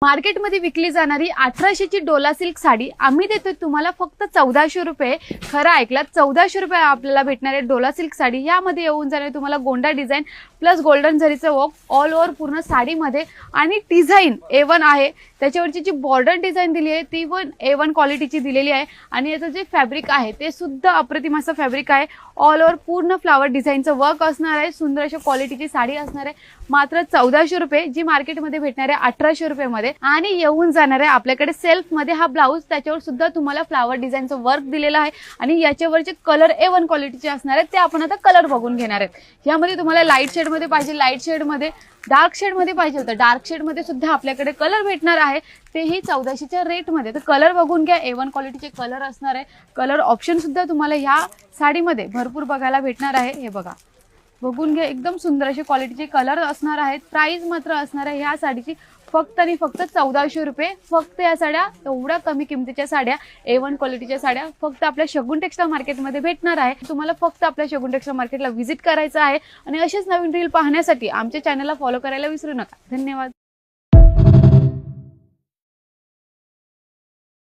मार्केटमध्ये विकली जाणारी 1800 ची डोला सिल्क साडी आम्ही देतोय तुम्हाला फक्त 1400 रुपये। खरं ऐकलात, 1400 रुपये आपल्याला भेटणार आहे डोला सिल्क साडी। यामध्ये येऊन जाणार तुम्हाला गोंडा डिझाइन प्लस गोल्डन जरीचं वर्क ऑल ओव्हर पूर्ण साडीमध्ये आणि डिझाइन A1 आहे। त्याच्यावरची जी बॉर्डर डिझाइन दिली आहे ती पण A1 क्वालिटीची दिलेली आहे आणि याचं जे फॅब्रिक आहे ते सुद्धा अप्रतिम असं फॅब्रिक आहे। ऑल ओव्हर पूर्ण फ्लावर डिझाइनचं वर्क असणार आहे। सुंदर अशा क्वालिटीची साडी असणार आहे। मात्र 1400 रुपये, जी मार्केटमध्ये भेटणार आहे 1800 रुपये मध्ये। आणि येऊन जाणार आहे आपल्याकडे सेल्फ मध्ये हा ब्लाउज, त्याच्यावर सुद्धा तुम्हाला फ्लावर डिझाइनचं वर्क दिलेलं आहे आणि याच्यावरचे कलर A1 क्वालिटीचे असणार आहेत। ते आपण आता कलर बघून घेणार आहेत। यामध्ये तुम्हाला लाईट शेड मध्ये पाहिजे लाईट शेड मध्ये, डार्क शेड मध्ये पाहिजे होतं डार्क शेड मध्ये सुद्धा आपल्याकडे कलर भेटणार आहे। तेही 1400 च्या रेट मध्ये। तर कलर बघून घ्या, A1 क्वालिटीचे कलर असणार आहे। कलर ऑप्शन सुद्धा तुम्हाला ह्या साडीमध्ये भरपूर बघायला भेटणार आहे। हे बघा, बघून घ्या, एकदम सुंदर अशी क्वालिटीचे कलर असणार आहेत। प्राइस मात्र असणार आहे ह्या साडीची फक्त आणि फक्त 1400 रुपये। फक्त या साड्या, एवढ्या कमी किमतीच्या साड्या, A1 क्वालिटीच्या साड्या फक्त आपल्या शगुन टेक्सटाईल मार्केटमध्ये भेटणार आहे। तुम्हाला फक्त आपल्या शगुन टेक्सटाईल मार्केटला व्हिजिट करायचं आहे आणि असेच नवीन रील पाहण्यासाठी आमच्या चॅनलला फॉलो करायला विसरू नका। धन्यवाद।